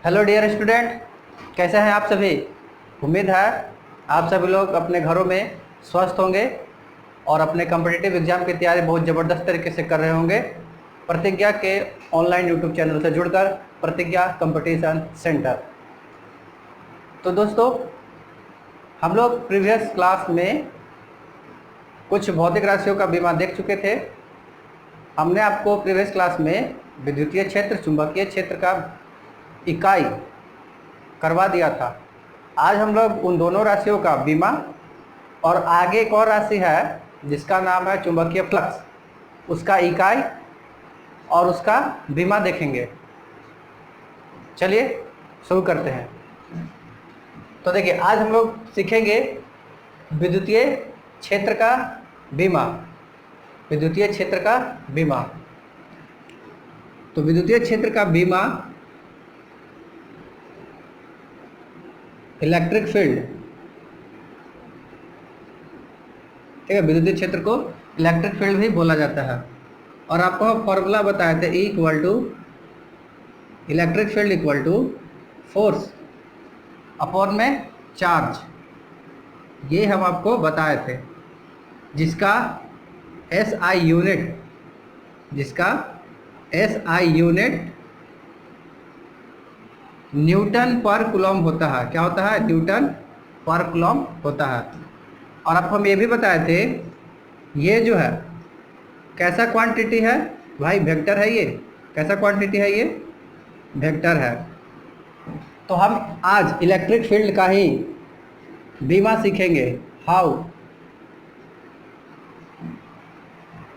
Hello dear student, कैसे हैं आप सभी। उम्मीद है आप सभी लोग अपने घरों में स्वस्थ होंगे और अपने कॉम्पिटिटिव एग्जाम की तैयारी बहुत ज़बरदस्त तरीके से कर रहे होंगे। प्रतिज्ञा के ऑनलाइन यूट्यूब चैनल से जुड़कर प्रतिज्ञा कंपटीशन सेंटर। तो दोस्तों, हम लोग प्रीवियस क्लास में कुछ भौतिक राशियों का बीमा देख चुके थे। हमने आपको प्रीवियस क्लास में विद्युतीय क्षेत्र, चुंबकीय क्षेत्र का इकाई करवा दिया था। आज हम लोग उन दोनों राशियों का बीमा और आगे एक और राशि है जिसका नाम है चुंबकीय फ्लक्स, उसका इकाई और उसका बीमा देखेंगे। चलिए शुरू करते हैं। तो देखिए, आज हम लोग सीखेंगे विद्युतीय क्षेत्र का बीमा। विद्युतीय क्षेत्र का बीमा, तो विद्युतीय क्षेत्र का बीमा इलेक्ट्रिक फील्ड, ठीक है। विद्युतीय क्षेत्र को इलेक्ट्रिक फील्ड भी बोला जाता है। और आपको हम फॉर्मूला बताए थे, E equal to electric field equal to force upon में चार्ज, ये हम आपको बताए थे, जिसका SI यूनिट न्यूटन पर कूलम होता है। क्या होता है? न्यूटन पर कूलम होता है। और आपको हम ये भी बताए थे, ये जो है कैसा क्वांटिटी है भाई? वेक्टर है। ये कैसा क्वांटिटी है? ये वेक्टर है। तो हम आज इलेक्ट्रिक फील्ड का ही बीमा सीखेंगे। हाउ?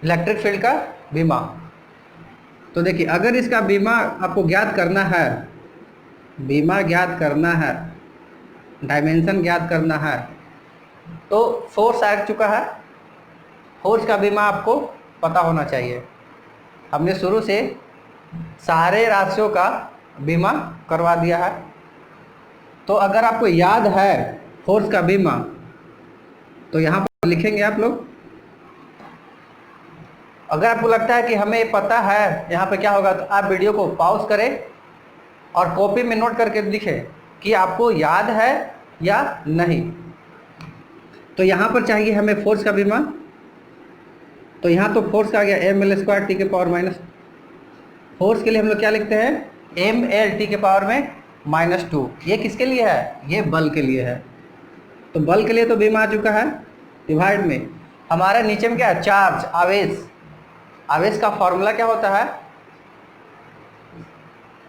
इलेक्ट्रिक फील्ड का बीमा। तो देखिए, अगर इसका बीमा आपको ज्ञात करना है, बीमा ज्ञात करना है, डायमेंशन ज्ञात करना है, तो फोर्स आ चुका है। फोर्स का बीमा आपको पता होना चाहिए। हमने शुरू से सारे राशियों का बीमा करवा दिया है। तो अगर आपको याद है फोर्स का बीमा, तो यहाँ पर लिखेंगे आप लोग। अगर आपको लगता है कि हमें पता है यहाँ पे क्या होगा, तो आप वीडियो को पॉज करें और कॉपी में नोट करके लिखें कि आपको याद है या नहीं। तो यहाँ पर चाहिए हमें फोर्स का बीमा। तो यहाँ तो फोर्स का आ गया ml² t के पावर माइनस। फोर्स के लिए हम लोग क्या लिखते हैं? ml t के पावर में -2। ये किसके लिए है? ये बल के लिए है। तो बल के लिए तो बीमा आ चुका है। डिवाइड में हमारे नीचे में क्या है? चार्ज, आवेश। आवेश का फॉर्मूला क्या होता है?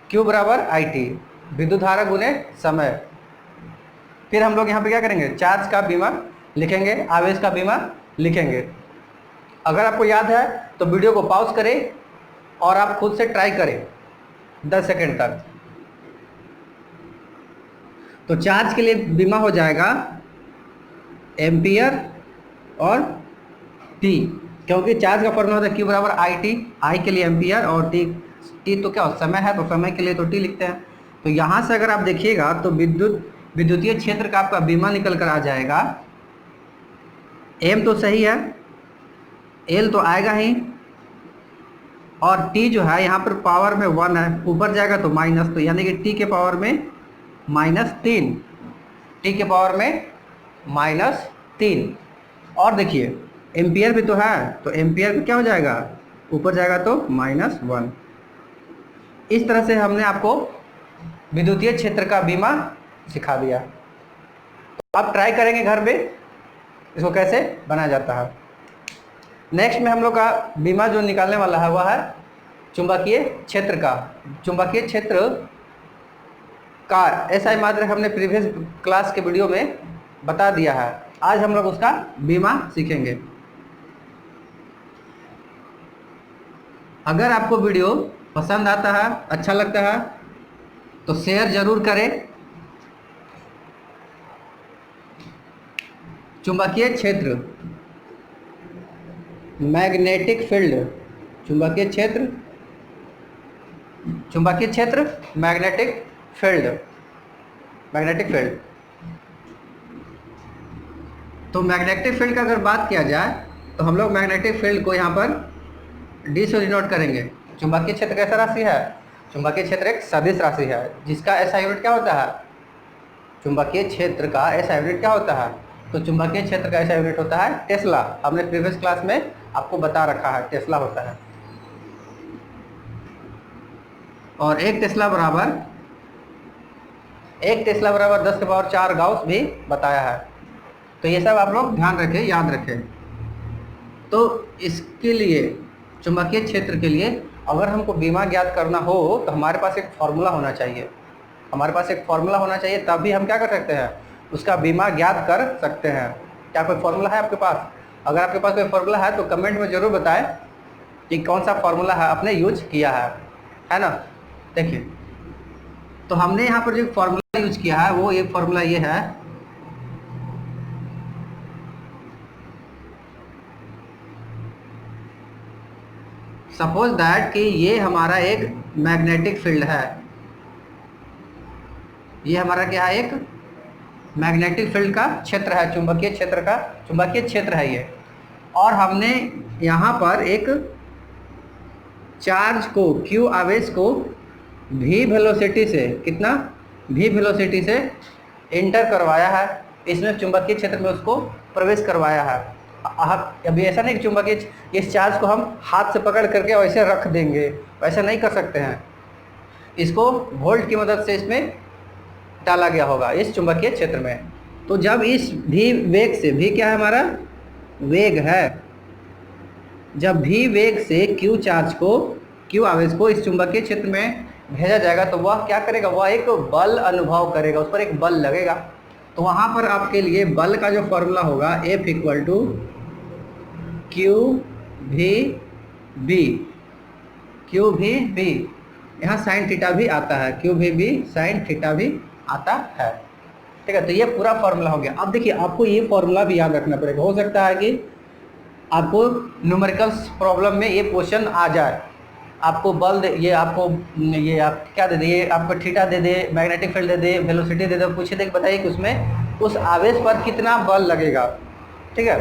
Q बराबर IT, विद्युत धारा गुने समय। फिर हम लोग यहाँ पे क्या करेंगे? चार्ज का बीमा लिखेंगे, आवेश का बीमा लिखेंगे। अगर आपको याद है तो वीडियो को पॉज करें और आप खुद से ट्राई करें 10 सेकंड तक। तो चार्ज के लिए बीमा हो जाएगा एम्पियर और टी, क्योंकि चार्ज का फॉर्मूला होता है Q बराबर IT। I के लिए एम्पियर और टी तो क्या समय है, तो समय के लिए तो टी लिखते हैं। तो यहाँ से अगर आप देखिएगा तो विद्युतीय क्षेत्र का आपका बीमा निकल कर आ जाएगा। M तो सही है, L तो आएगा ही, और T जो है यहाँ पर पावर में 1 है, ऊपर जाएगा तो माइनस, तो यानी कि T के पावर में -3, T के पावर में -3। और देखिए एम्पियर भी तो है, तो एम्पियर भी क्या हो जाएगा? ऊपर जाएगा तो -1। इस तरह से हमने आपको विद्युतीय क्षेत्र का बीमा सिखा दिया। तो आप ट्राई करेंगे घर में इसको कैसे बनाया जाता है। नेक्स्ट में हम लोग का बीमा जो निकालने वाला है वह है चुंबकीय क्षेत्र का। चुंबकीय क्षेत्र का SI मात्रक हमने प्रीवियस क्लास के वीडियो में बता दिया है। आज हम लोग उसका बीमा सीखेंगे। अगर आपको वीडियो पसंद आता है, अच्छा लगता है, तो शेयर जरूर करें। चुंबकीय क्षेत्र, मैग्नेटिक फील्ड, चुंबकीय क्षेत्र, मैग्नेटिक फील्ड, मैग्नेटिक फील्ड। तो मैग्नेटिक फील्ड का अगर बात किया जाए तो हम लोग मैग्नेटिक फील्ड को यहाँ पर D से डिनोट करेंगे। चुंबकीय क्षेत्र कैसा राशि है? चुंबकीय क्षेत्र एक सदिश राशि है जिसका ऐसा यूनिट क्या होता है, चुंबकीय क्षेत्र का ऐसा यूनिट क्या होता है, तो चुंबकीय क्षेत्र का ऐसा यूनिट होता है टेस्ला। हमने प्रीवियस क्लास में आपको बता रखा है टेस्ला होता है। और एक टेस्ला बराबर 10⁻⁴ गाउस भी बताया है। तो ये सब आप लोग ध्यान रखें, याद रखें। तो इसके लिए चुंबकीय क्षेत्र के लिए अगर हमको बीमा ज्ञात करना हो तो हमारे पास एक फॉर्मूला होना चाहिए, तभी हम क्या कर सकते हैं, उसका बीमा ज्ञात कर सकते हैं। क्या कोई फॉर्मूला है आपके पास? अगर आपके पास कोई फॉर्मूला है तो कमेंट में ज़रूर बताएं कि कौन सा फॉर्मूला है आपने यूज किया है ना। देखिए, तो हमने यहाँ पर जो फॉर्मूला यूज किया है वो एक फॉर्मूला ये है, सपोज दैट कि ये हमारा एक मैग्नेटिक फील्ड है, ये हमारा क्या है, एक मैग्नेटिक फील्ड का क्षेत्र है, चुंबकीय क्षेत्र है ये। और हमने यहाँ पर एक चार्ज को, क्यू आवेश को v वेलोसिटी से, कितना v वेलोसिटी से इंटर करवाया है, इसमें चुंबकीय क्षेत्र में उसको प्रवेश करवाया है। अभी ऐसा नहीं कि चुंबकीय इस चार्ज को हम हाथ से पकड़ करके वैसे रख देंगे, वैसा नहीं कर सकते हैं। इसको वोल्ट की मदद से इसमें डाला गया होगा इस चुंबकीय क्षेत्र में। तो जब इस v वेग से, v क्या है हमारा, वेग है, जब v वेग से q चार्ज को, q आवेश को इस चुंबकीय क्षेत्र में भेजा जाएगा तो वह क्या करेगा, वह एक बल अनुभव करेगा, उस पर एक बल लगेगा। तो वहाँ पर आपके लिए बल का जो फॉर्मूला होगा F = QVB, यहाँ साइन थीटा भी आता है, QVB साइन थीटा भी आता है। ठीक है, तो ये पूरा फॉर्मूला हो गया। अब देखिए, आपको ये फॉर्मूला भी याद रखना पड़ेगा। हो सकता है कि आपको न्यूमेरिकल्स प्रॉब्लम में ये क्वेश्चन आ जाए, आपको बल दे, ये आप क्या दे दे, ये आपको थीटा दे दे, मैग्नेटिक फील्ड दे दे, वेलोसिटी दे दे, पूछे दे बताइए कि उसमें उस आवेश पर कितना बल लगेगा। ठीक है,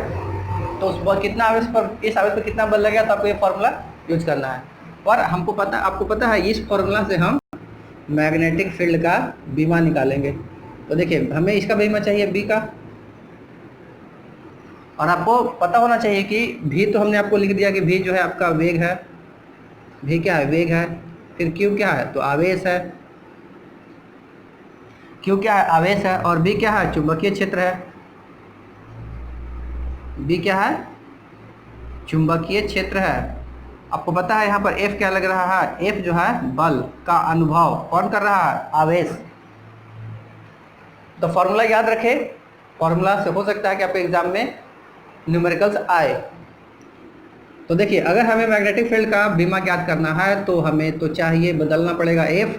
तो उस पर कितना आवेश पर, इस आवेश पर कितना बल लगेगा, तो आपको ये फॉर्मूला यूज करना है। और आपको पता है इस फॉर्मूला से हम मैग्नेटिक फील्ड का बीमा निकालेंगे। तो देखिए, हमें इसका बीमा चाहिए बी का, और आपको पता होना चाहिए कि भी, तो हमने आपको लिख दिया कि भी जो है आपका वेग है, भी क्या है, वेग है। फिर क्यू क्या है, तो आवेश है, क्यू क्या है, आवेश है। और बी क्या है, चुंबकीय क्षेत्र है, बी क्या है, चुंबकीय क्षेत्र है। आपको पता है यहाँ पर एफ क्या लग रहा है, एफ जो है बल का अनुभव कौन कर रहा है, आवेश। तो फॉर्मूला याद रखें, फॉर्मूला से हो सकता है कि आपके एग्जाम में न्यूमेरिकल्स आए। तो देखिए, अगर हमें मैग्नेटिक फील्ड का बीमा ज्ञात करना है तो हमें तो चाहिए, बदलना पड़ेगा एफ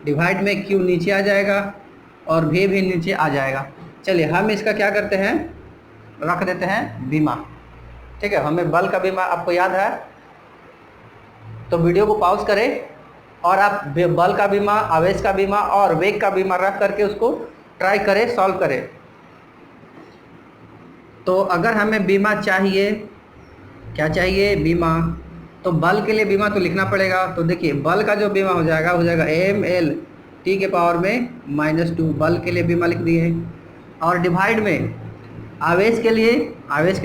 डिवाइड में क्यू, नीचे आ जाएगा और भी नीचे आ जाएगा। चलिए, हम इसका क्या करते हैं, रख देते हैं बीमा। ठीक है, हमें बल का बीमा आपको याद है, तो वीडियो को पॉज करें और आप बल का बीमा, आवेश का बीमा और वेग का बीमा रख करके उसको ट्राई करें, सॉल्व करें। तो अगर हमें बीमा चाहिए, क्या चाहिए, बीमा, तो बल के लिए बीमा तो लिखना पड़ेगा। तो देखिए, बल का जो बीमा हो जाएगा ml T⁻⁻2, बल के लिए बीमा लिख दिए। और डिवाइड में आवेश के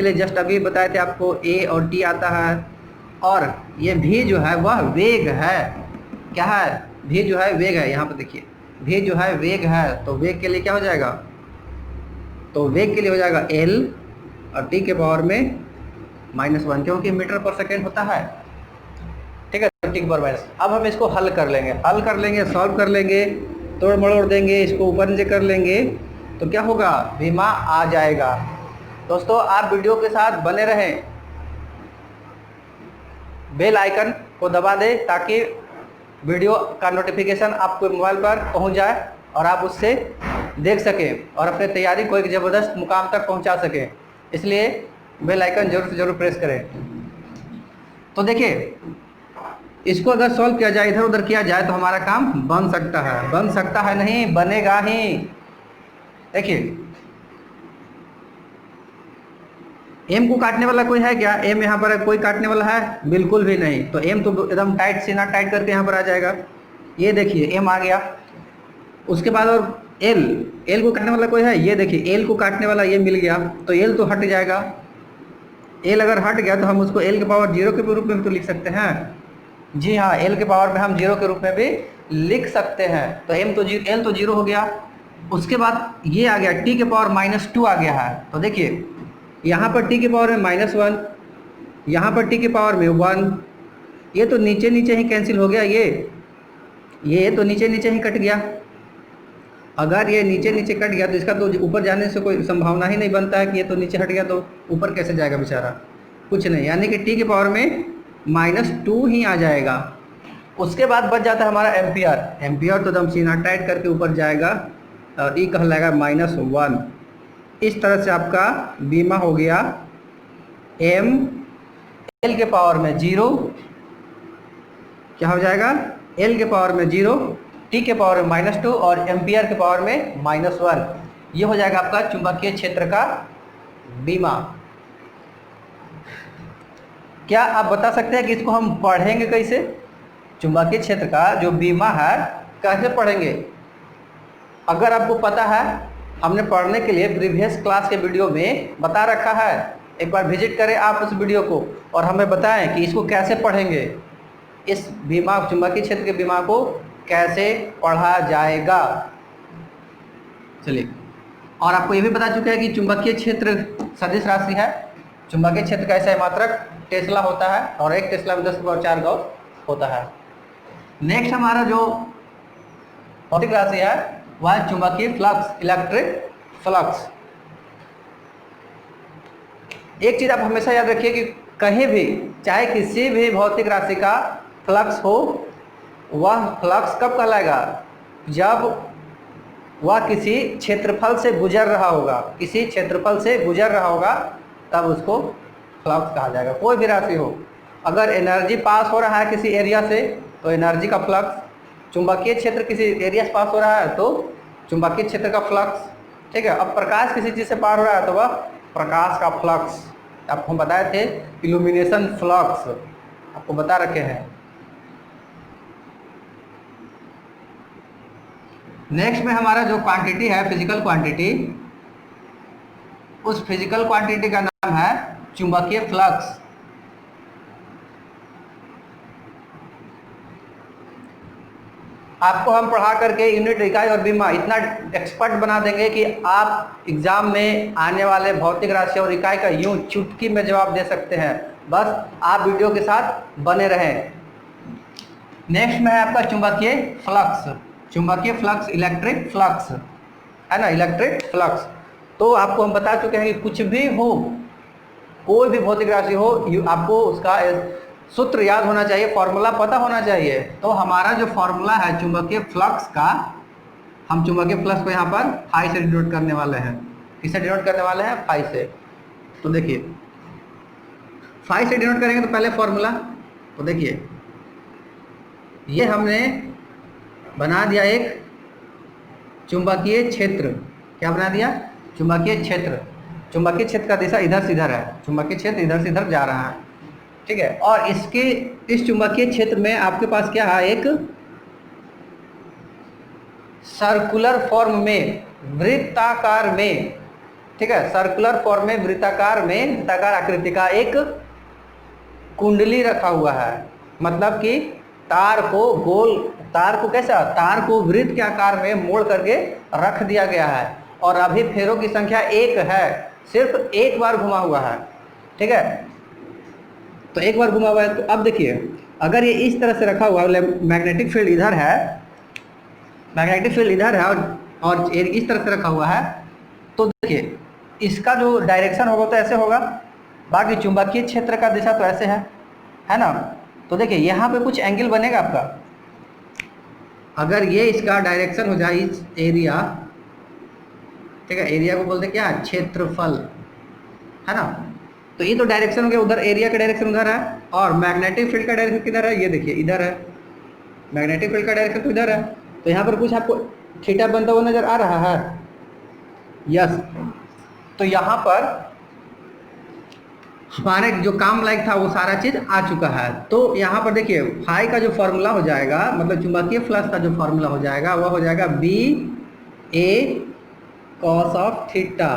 लिए जस्ट अभी बताए थे आपको A और T आता है, और ये भी जो है वह वेग है। क्या है, भी जो है वेग है। यहाँ पर देखिए, भी जो है वेग है, तो वेग के लिए क्या हो जाएगा, तो वेग के लिए हो जाएगा L और T⁻⁻1, क्योंकि मीटर पर सेकेंड होता है। ठीक है, T⁻⁻। अब हम इसको हल कर लेंगे, सॉल्व कर लेंगे, तोड़ मड़ोड़ देंगे, इसको ऊपर नीचे कर लेंगे, तो क्या होगा, बीमा आ जाएगा। दोस्तों, आप वीडियो के साथ बने रहें, बेल आइकन को दबा दें ताकि वीडियो का नोटिफिकेशन आपके मोबाइल पर पहुंच जाए और आप उससे देख सकें और अपने तैयारी को एक ज़बरदस्त मुकाम तक पहुंचा सकें। इसलिए बेल आइकन जरूर से जरूर प्रेस करें। तो देखिए, इसको अगर सॉल्व किया जाए, इधर उधर किया जाए, तो हमारा काम बन सकता है, नहीं बनेगा ही। देखिए, एम को काटने वाला कोई है क्या, एम यहाँ पर कोई काटने वाला है, बिल्कुल भी नहीं। तो एम तो एकदम टाइट, सीना टाइट करके यहाँ पर आ जाएगा। ये देखिए एम आ गया। उसके बाद और एल को काटने वाला कोई है, ये देखिए एल को काटने वाला ये मिल गया, तो एल तो हट जाएगा। एल अगर हट गया तो हम उसको एल के पावर 0 के रूप में भी तो लिख सकते हैं। जी हाँ, एल के पावर में हम 0 के रूप में भी लिख सकते हैं। तो एल तो 0 हो गया। उसके बाद ये आ गया टी के पावर -2 आ गया है। तो देखिए यहाँ पर टी के पावर में -1, यहाँ पर टी के पावर में 1, ये तो नीचे नीचे ही कैंसिल हो गया। ये तो नीचे नीचे ही कट गया। अगर ये नीचे नीचे कट गया तो इसका तो ऊपर जाने से कोई संभावना ही नहीं बनता है कि ये तो नीचे हट गया तो ऊपर कैसे जाएगा बेचारा, कुछ नहीं। यानी कि टी के पावर में -2 ही आ जाएगा। उसके बाद बच जाता है हमारा एम्पियर। एम्पियर तो एकदम सीना टाइट करके ऊपर जाएगा और ई कहलाएगा -1। इस तरह से आपका बीमा हो गया एम एल के पावर में 0, क्या हो जाएगा, एल के पावर में 0, टी के पावर में -2 और एम्पियर के पावर में -1। ये हो जाएगा आपका चुंबकीय क्षेत्र का बीमा। क्या आप बता सकते हैं कि इसको हम पढ़ेंगे कैसे? चुंबकीय क्षेत्र का जो बीमा है कैसे पढ़ेंगे? अगर आपको पता है, हमने पढ़ने के लिए प्रीवियस क्लास के वीडियो में बता रखा है, एक बार विजिट करें आप उस वीडियो को और हमें बताएं कि इसको कैसे पढ़ेंगे, इस बीमा चुंबकीय क्षेत्र के बीमा को कैसे पढ़ा जाएगा। चलिए, और आपको ये भी बता चुके हैं कि चुंबकीय क्षेत्र सदिश राशि है। चुंबकीय क्षेत्र का ऐसा मात्रक टेस्ला होता है और 1 टेस्ला में 10⁴ गॉस होता है। नेक्स्ट हमारा जो भौतिक राशि है वह है चुंबकीय फ्लक्स, इलेक्ट्रिक फ्लक्स। एक चीज आप हमेशा याद रखिए कि कहीं भी चाहे किसी भी भौतिक राशि का फ्लक्स हो, वह फ्लक्स कब कहलाएगा? जब वह किसी क्षेत्रफल से गुजर रहा होगा, किसी क्षेत्रफल से गुजर रहा होगा तब उसको फ्लक्स कहा जाएगा। कोई भी राशि हो, अगर एनर्जी पास हो रहा है किसी एरिया से तो एनर्जी का फ्लक्स, चुंबकीय क्षेत्र किसी एरिया से पास हो रहा है तो चुंबकीय क्षेत्र का फ्लक्स, ठीक है। अब प्रकाश किसी चीज़ से पार हो रहा है तो वह प्रकाश का फ्लक्स। आपको हम बताए थे इल्यूमिनेशन फ्लक्स, आपको बता रखे हैं। नेक्स्ट में हमारा जो क्वांटिटी है, फिजिकल क्वांटिटी, उस फिजिकल क्वांटिटी का नाम है चुंबकीय फ्लक्स। आपको हम पढ़ा करके यूनिट, इकाई और बीमा इतना एक्सपर्ट बना देंगे कि आप एग्जाम में आने वाले भौतिक राशि और इकाई का यूं चुटकी में जवाब दे सकते हैं। बस आप वीडियो के साथ बने रहें। नेक्स्ट में है आपका चुंबकीय फ्लक्स। चुंबकीय फ्लक्स इलेक्ट्रिक फ्लक्स है ना, इलेक्ट्रिक फ्लक्स। तो आपको हम बता चुके हैं कि कुछ भी हो, कोई भी भौतिक राशि हो, आपको उसका सूत्र याद होना चाहिए, फॉर्मूला पता होना चाहिए। तो हमारा जो फॉर्मूला है चुंबकीय फ्लक्स का, हम चुंबकीय फ्लक्स को यहाँ पर फाई से डिनोट करने वाले हैं। किससे डिनोट करने वाले हैं? फाई से। तो देखिए फाई से डिनोट करेंगे तो पहले फॉर्मूला, तो देखिए ये हमने बना दिया एक चुंबकीय क्षेत्र। क्या बना दिया? चुंबकीय क्षेत्र। चुंबकीय क्षेत्र का दिशा इधर से इधर है, चुंबकीय क्षेत्र इधर से इधर जा रहा है, ठीक है। और इस चुंबकीय क्षेत्र में आपके पास क्या है? एक सर्कुलर फॉर्म में, वृत्ताकार में, ठीक है, सर्कुलर फॉर्म में, वृत्ताकार आकृति का एक कुंडली रखा हुआ है। मतलब कि तार को कैसा, तार को वृत्त के आकार में मोड़ करके रख दिया गया है और अभी फेरों की संख्या 1 है, सिर्फ एक बार घुमा हुआ है, ठीक है। तो एक बार घुमा हुआ है। तो अब देखिए अगर ये इस तरह से रखा हुआ है, मैग्नेटिक फील्ड इधर है, मैग्नेटिक फील्ड इधर है और इस तरह से रखा हुआ है, तो देखिए इसका जो डायरेक्शन होगा तो ऐसे होगा, बाकी चुंबकीय क्षेत्र का दिशा तो ऐसे है ना। तो देखिए यहाँ पे कुछ एंगल बनेगा आपका। अगर ये इसका डायरेक्शन हो जाए इस एरिया, ठीक है, एरिया को बोलते क्या? क्षेत्रफल, है ना। तो ये तो डायरेक्शन हो गया, उधर एरिया का डायरेक्शन उधर है और मैग्नेटिक फील्ड का डायरेक्शन किधर है? ये देखिए इधर है, मैग्नेटिक फील्ड का डायरेक्शन तो इधर है। तो यहाँ पर कुछ आपको थीटा बनता हुआ नजर आ रहा है, यस। तो यहाँ पर हमारे जो काम लायक था वो सारा चीज़ आ चुका है। तो यहाँ पर देखिए फाई का जो फॉर्मूला हो जाएगा, मतलब चुंबकीय फ्लक्स का जो फॉर्मूला हो जाएगा वह हो जाएगा B A cos of theta.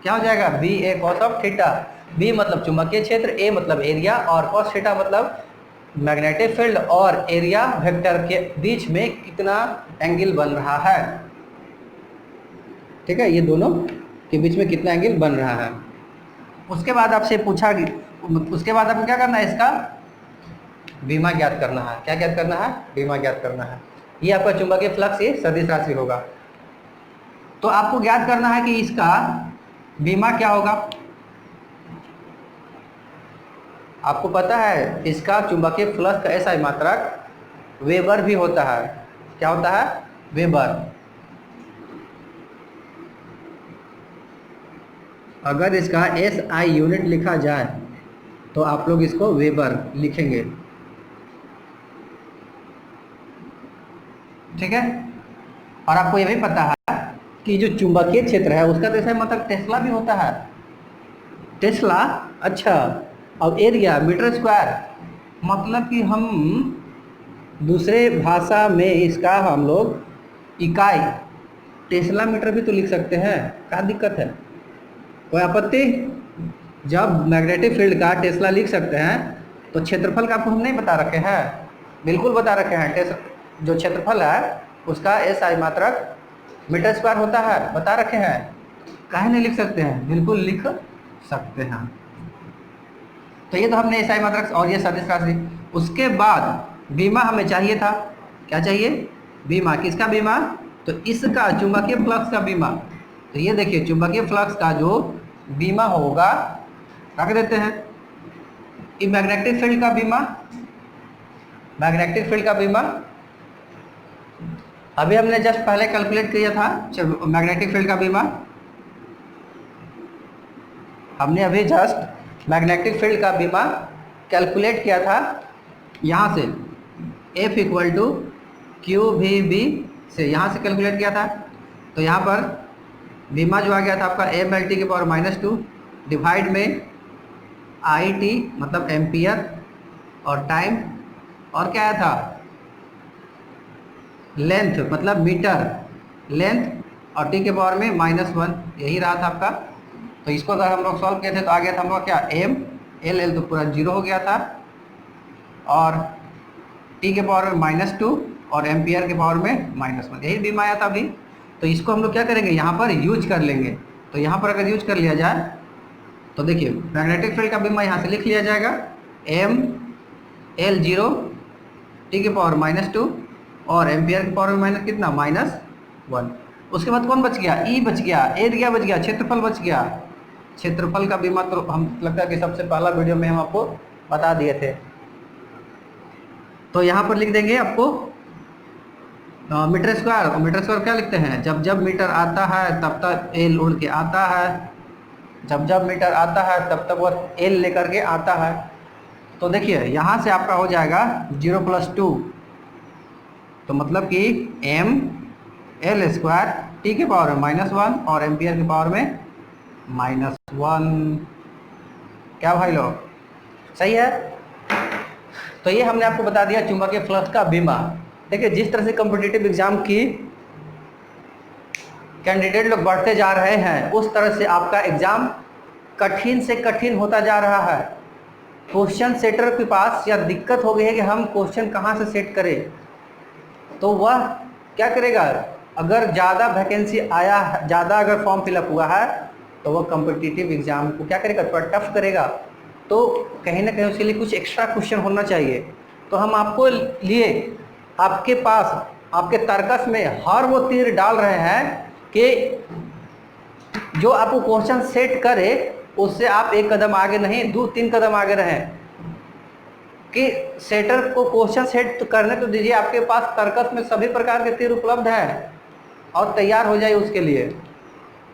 क्या हो जाएगा? B A cos of theta. B मतलब चुंबकीय क्षेत्र, ए मतलब एरिया और कॉस थीटा मतलब मैग्नेटिक फील्ड और एरिया वेक्टर के बीच में कितना एंगल बन रहा है। ठीक है, ये दोनों के बीच में कितना एंगल बन रहा है। उसके बाद आपसे पूछा, उसके बाद आपको क्या करना है, इसका बीमा ज्ञात करना है। क्या ज्ञात करना है? बीमा ज्ञात करना है। ये आपका चुंबकीय फ्लक्स ये सदिश राशि होगा। तो आपको ज्ञात करना है कि इसका बीमा क्या होगा। आपको पता है इसका चुंबकीय फ्लक्स का ऐसा मात्रक वेबर भी होता है। क्या होता है? वेबर। अगर इसका एस आई यूनिट लिखा जाए तो आप लोग इसको वेबर लिखेंगे। ठीक है, और आपको ये भी पता है कि जो चुंबकीय क्षेत्र है उसका तो ऐसा मतलब टेस्ला भी होता है। टेस्ला, अच्छा। अब एरिया मीटर स्क्वायर, मतलब कि हम दूसरे भाषा में इसका हम लोग इकाई टेस्ला मीटर भी तो लिख सकते हैं। क्या दिक्कत है? कोई आपत्ति? जब मैग्नेटिक फील्ड का टेस्ला लिख सकते हैं तो क्षेत्रफल का आपको हम नहीं बता रखे हैं? बिल्कुल बता रखे हैं। जो क्षेत्रफल है उसका एस आई मात्रक मीटर स्क्वायर होता है, बता रखे हैं। काहे नहीं लिख सकते हैं? बिल्कुल लिख सकते हैं। तो ये तो हमने एस आई मात्रक और ये सदिश राशि। उसके बाद बीमा हमें चाहिए था। क्या चाहिए? बीमा। किसका बीमा? तो इसका चुंबकीय फ्लक्स का बीमा। तो ये देखिए चुंबकीय फ्लक्स का जो बीमा होगा रख देते हैं। ये मैग्नेटिक फील्ड का बीमा, मैग्नेटिक फील्ड का बीमा अभी हमने जस्ट पहले कैलकुलेट किया था। मैग्नेटिक फील्ड का बीमा हमने अभी जस्ट मैग्नेटिक फील्ड का बीमा कैलकुलेट किया था यहाँ से F equal to q v B से, यहाँ से कैलकुलेट किया था। तो यहाँ पर बीमा जो आ गया था आपका एम एल टी के पावर -2 डिवाइड में आई टी मतलब एम्पियर और टाइम, और क्या आया था? लेंथ मतलब मीटर लेंथ और टी के पावर में -1, यही रहा था आपका। तो इसको अगर हम लोग सॉल्व किए थे तो आ गया था हम लोग क्या, एम एल एल तो पूरा 0 हो गया था और टी के पावर में -2 और एम्पियर के पावर में -1, यही बीमा आया था अभी। तो इसको हम लोग क्या करेंगे, यहाँ पर यूज कर लेंगे। तो यहाँ पर अगर यूज कर लिया जाए तो देखिए मैग्नेटिक फील्ड का बीमा यहाँ से लिख लिया जाएगा एम एल 0 टी के पावर -2 और एम्पियर के पावर में माइनस कितना, -1। उसके बाद कौन बच गया? ई बच गया, एरिया बच गया, क्षेत्रफल बच गया। क्षेत्रफल का बीमा तो हम लगता है कि सबसे पहला वीडियो में हम आपको बता दिए थे। तो यहाँ पर लिख देंगे आपको मीटर स्क्वायर। मीटर स्क्वायर क्या लिखते हैं? जब जब मीटर आता है तब तक एल उड़ के आता है, जब जब मीटर आता है तब तक वह एल लेकर के आता है। तो देखिए यहाँ से आपका हो जाएगा 0 + 2, तो मतलब कि एम एल स्क्वायर टी के पावर में -1 और एम्पियर के पावर में -1। क्या भाई लोग, सही है? तो ये हमने आपको बता दिया चुंबकीय फ्लक्स का बीमा। देखिए जिस तरह से कॉम्पिटिटिव एग्जाम की कैंडिडेट लोग बढ़ते जा रहे हैं उस तरह से आपका एग्जाम कठिन से कठिन होता जा रहा है। क्वेश्चन सेटर के पास यह दिक्कत हो गई है कि हम क्वेश्चन कहाँ से सेट करें। तो वह क्या करेगा, अगर ज़्यादा वैकेंसी आया, ज़्यादा अगर फॉर्म फिलअप हुआ है तो वह कॉम्पिटिटिव एग्जाम को क्या करेगा, थोड़ा टफ करेगा। तो कहीं ना कहीं उसके लिए कुछ एक्स्ट्रा क्वेश्चन होना चाहिए। तो हम आपको लिए आपके पास आपके तर्कस में हर वो तीर डाल रहे हैं कि जो आपको क्वेश्चन सेट करे उससे आप एक कदम आगे नहीं 2-3 कदम आगे रहें। कि सेटर को क्वेश्चन सेट करने तो दीजिए, आपके पास तर्कस में सभी प्रकार के तीर उपलब्ध हैं और तैयार हो जाइए उसके लिए।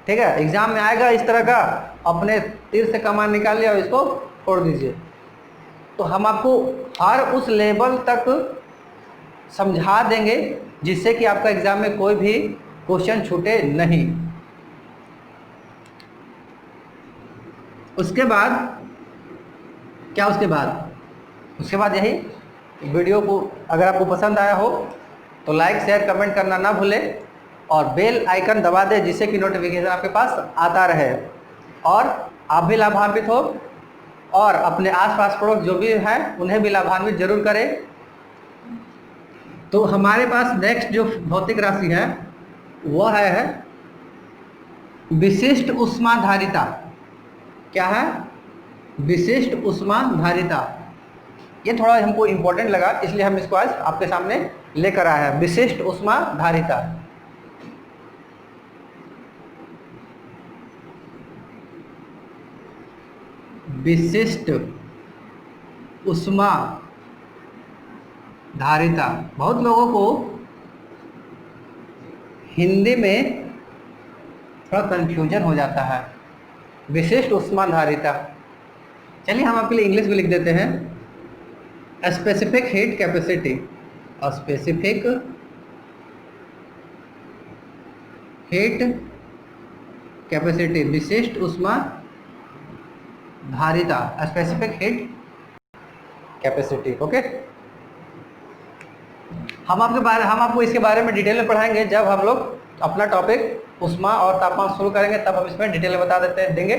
ठीक है, एग्जाम में आएगा इस तरह का, अपने तीर से कमान निकाल लिया और इसको छोड़ दीजिए। तो हम आपको हर उस लेवल तक समझा देंगे जिससे कि आपका एग्जाम में कोई भी क्वेश्चन छूटे नहीं। उसके बाद क्या उसके बाद यही वीडियो को अगर आपको पसंद आया हो तो लाइक शेयर कमेंट करना ना भूलें और बेल आइकन दबा दें जिससे कि नोटिफिकेशन आपके पास आता रहे और आप भी लाभान्वित हो और अपने आसपास पड़ोस जो भी हैं उन्हें भी लाभान्वित जरूर करें। तो हमारे पास नेक्स्ट जो भौतिक राशि है वह है विशिष्ट ऊष्माधारिता। क्या है? विशिष्ट ऊष्माधारिता। ये थोड़ा हमको इम्पोर्टेंट लगा इसलिए हम इसको आज आपके सामने लेकर आए हैं। विशिष्ट ऊष्माधारिता। विशिष्ट ऊष्माधारिता बहुत लोगों को हिंदी में थोड़ा कंफ्यूजन हो जाता है। विशिष्ट ऊष्माधारिता, चलिए हम आपके लिए इंग्लिश में लिख देते हैं। Specific heat capacity, specific heat capacity, विशिष्ट ऊष्माधारिता, स्पेसिफिक हीट कैपेसिटी। ओके, हम आपको इसके बारे में डिटेल में पढ़ाएंगे जब हम लोग अपना टॉपिक ऊष्मा और तापमान शुरू करेंगे, तब हम इसमें डिटेल में बता देंगे।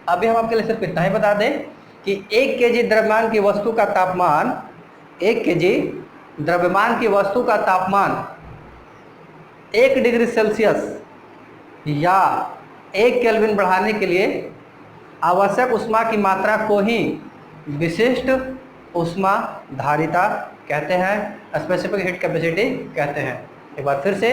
अभी हम आपके लिए सिर्फ इतना ही बता दें कि 1 केजी द्रव्यमान की वस्तु का तापमान, 1 केजी द्रव्यमान की वस्तु का तापमान 1 डिग्री सेल्सियस या 1 केल्विन बढ़ाने के लिए आवश्यक ऊष्मा की मात्रा को ही विशिष्ट ऊष्माधारिता कहते हैं, स्पेसिफिक हीट कैपेसिटी कहते हैं। एक बार फिर से,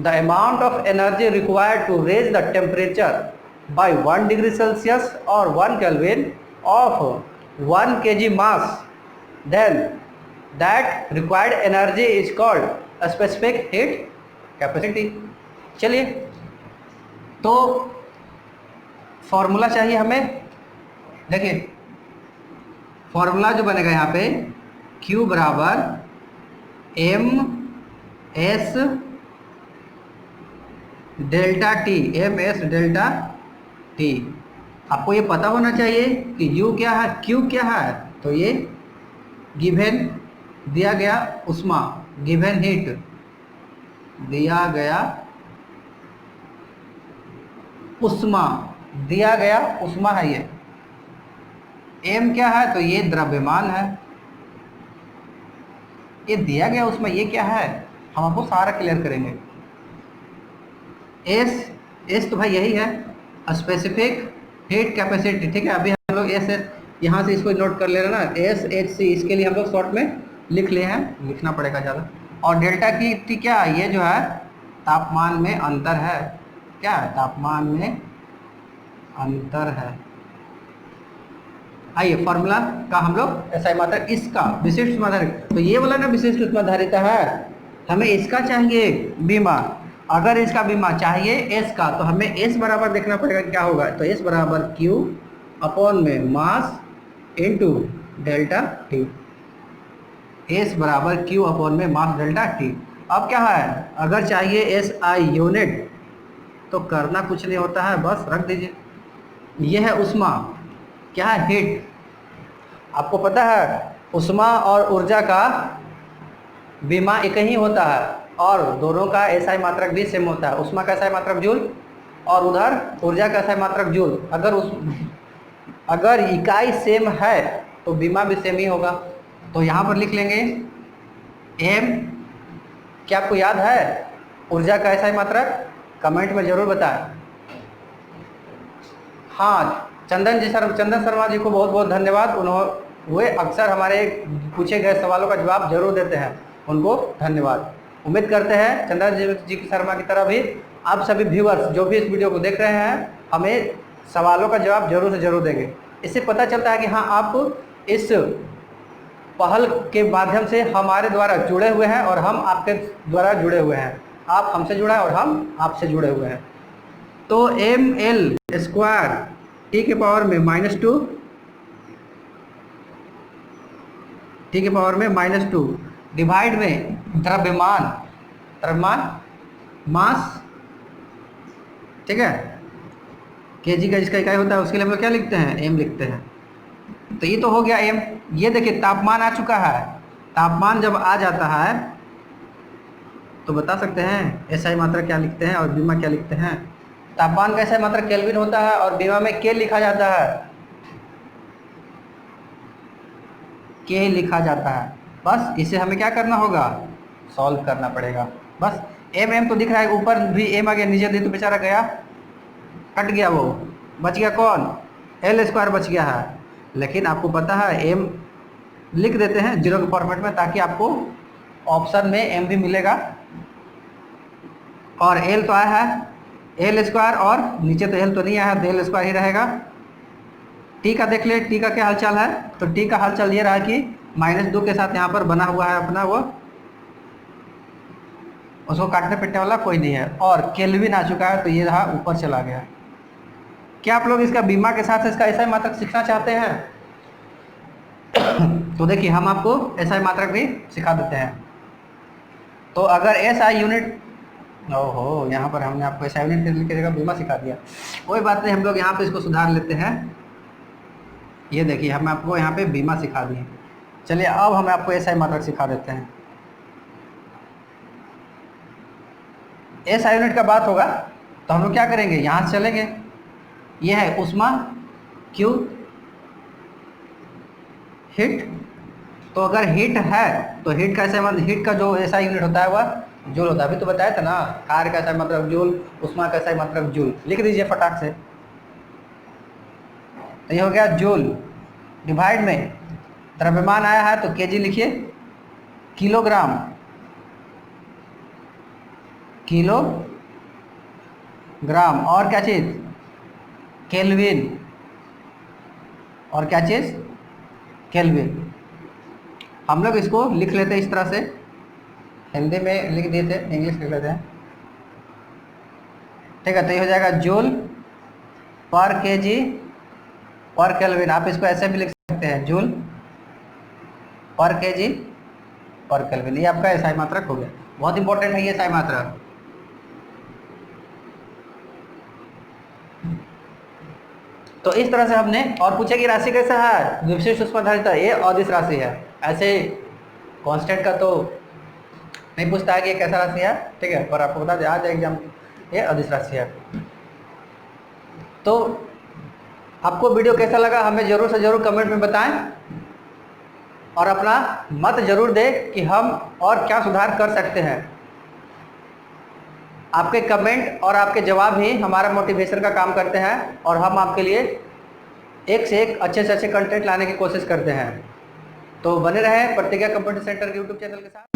the amount of energy required to raise the temperature by 1 degree Celsius और 1 kelvin of 1 kg mass, then that required energy is called specific heat capacity। चलिए, तो फॉर्मूला चाहिए हमें। देखिए फॉर्मूला जो बनेगा यहाँ पे Q बराबर MS delta T, MS delta T. आपको ये पता होना चाहिए कि U क्या है, Q क्या है। तो ये गिवन दिया गया ऊष्मा, गिवन हीट दिया गया ऊष्मा, दिया गया ऊष्मा है ये। M क्या है, तो ये द्रव्यमान है। ये दिया गया ऊष्मा, ये क्या है, हम आपको सारा क्लियर करेंगे। S तो भाई यही है, स्पेसिफिक हीट कैपेसिटी। ठीक है, अभी हम लोग S यहाँ से इसको नोट कर ले रहे ना, SHC, इसके लिए हम लोग शॉर्ट में लिख लिए हैं, लिखना पड़ेगा ज़्यादा। और डेल्टा की टी क्या, ये जो है तापमान में अंतर है। क्या है, तापमान में अंतर है। आइए फॉर्मूला का हम लोग ऐसा मात्रा इसका विशिष्ट ऊष्माधारिता, तो ये वाला ना विशिष्ट ऊष्माधारिता है, हमें इसका चाहिए बीमा। अगर इसका बीमा चाहिए एस का, तो हमें एस बराबर देखना पड़ेगा क्या होगा। तो एस बराबर क्यू अपॉन में mass into delta T. S बराबर क्यू अपॉन में मास डेल्टा टी। अब क्या है, अगर चाहिए एस आई यूनिट तो करना कुछ नहीं होता है, बस रख दीजिए। यह है ऊष्मा, क्या है, हीट। आपको पता है ऊष्मा और ऊर्जा का बीमा एक ही होता है और दोनों का एसआई मात्रक भी सेम होता है। ऊष्मा का एसआई मात्रक जूल और उधर ऊर्जा का एसआई मात्रक जूल। अगर इकाई सेम है तो बीमा भी सेम ही होगा। तो यहाँ पर लिख लेंगे एम, क्या आपको याद है ऊर्जा का एसआई मात्रक, कमेंट में जरूर बताएं। हाँ, चंदन शर्मा जी को बहुत बहुत धन्यवाद। वे अक्सर हमारे पूछे गए सवालों का जवाब जरूर देते हैं, उनको धन्यवाद। उम्मीद करते हैं चंदन जी शर्मा की तरह भी आप सभी व्यूअर्स जो भी इस वीडियो को देख रहे हैं हमें सवालों का जवाब जरूर से जरूर देंगे। इससे पता चलता है कि हाँ, आप इस पहल के माध्यम से हमारे द्वारा जुड़े हुए हैं और हम आपके द्वारा जुड़े हुए हैं। आप हमसे जुड़ा है और हम आपसे जुड़े हुए हैं। तो ml² टी के पावर में -2, टी के पावर में -2 डिवाइड में द्रव्यमान मास, ठीक है, केजी का जिसका इकाई होता है उसके लिए हम लोग क्या लिखते हैं, एम लिखते हैं। तो ये तो हो गया m। ये देखिए तापमान आ चुका है। तापमान जब आ जाता है तो बता सकते हैं एसआई मात्रा क्या लिखते हैं और बीमा क्या लिखते हैं। तापमान का एसआई मात्रा केल्विन होता है और बीमा में के लिखा जाता है, के लिखा जाता है। बस इसे हमें क्या करना होगा, सॉल्व करना पड़ेगा। बस एम तो दिख रहा है, ऊपर भी एम आ गया, नीचे दे तो बेचारा गया, कट गया, वो बच गया कौन, एल स्क्वायर बच गया है। लेकिन आपको पता है एम लिख देते हैं जीरो के फॉर्मेट में ताकि आपको ऑप्शन में एम भी मिलेगा। और एल तो आया है एल स्क्वायर, और नीचे तो एल तो नहीं आया है, तो एल स्क्वायर ही रहेगा। टी का देख ले, टी का क्या हालचाल है, तो टी का हालचाल ये रहा कि -2 के साथ यहाँ पर बना हुआ है अपना, वो उसको काटने पिटने वाला कोई नहीं है। और केल्विन आ चुका है तो ये रहा ऊपर चला गया। क्या आप लोग इसका बीमा के साथ इसका एसआई मात्रक सीखना चाहते हैं? तो देखिए हम आपको एसआई मात्रक भी सिखा देते हैं। तो अगर एसआई यूनिट, ओहो यहाँ पर हमने आपको एसआई यूनिट की जगह बीमा सिखा दिया, कोई बात नहीं, हम लोग यहाँ पे इसको सुधार लेते हैं। ये देखिए हम आपको यहाँ पे बीमा सिखा दिए। चलिए अब हम आपको एसआई मात्रक सिखा देते हैं। एसआई यूनिट का बात होगा तो हम लोग क्या करेंगे, यहाँ से चलेंगे, ये है उष्मा, क्यू हीट। तो अगर हीट है तो हीट का ऐसा मतलब हीट का जो ऐसा यूनिट होता है वह जूल होता है। अभी तो बताया था ना, कार्य का ऐसा मतलब जूल, उष्मा का ऐसा मतलब जूल। लिख दीजिए फटाक से, तो ये हो गया जूल। डिवाइड में द्रव्यमान आया है तो केजी लिखिए, किलोग्राम, किलोग्राम, और क्या चीज़, केल्विन, और क्या चीज़, केल्विन। हम लोग इसको लिख लेते हैं इस तरह से, हिंदी में लिख दिए थे, इंग्लिश लिख लेते हैं, ठीक है। तो ये हो जाएगा जूल पर केजी पर केल्विन। आप इसको ऐसे भी लिख सकते हैं, जूल पर केजी पर केल्विन। ये आपका एसआई मात्रक हो गया, बहुत इंपॉर्टेंट है ये एसआई मात्रक। तो इस तरह से हमने, और पूछे कि राशि कैसा है, विशिष्ट ऊष्माधारिता, ये अदिश राशि है। ऐसे कांस्टेंट का तो नहीं पूछता है कि ये कैसा राशि है, ठीक है, पर आपको बता दें आज एग्जाम ये अदिश राशि है। तो आपको वीडियो कैसा लगा हमें ज़रूर से ज़रूर कमेंट में बताएं, और अपना मत ज़रूर दें कि हम और क्या सुधार कर सकते हैं। आपके कमेंट और आपके जवाब ही हमारा मोटिवेशन का काम करते हैं, और हम आपके लिए एक से एक अच्छे से अच्छे कंटेंट लाने की कोशिश करते हैं। तो बने रहें प्रतिज्ञा कंप्यूटर सेंटर के यूट्यूब चैनल के साथ।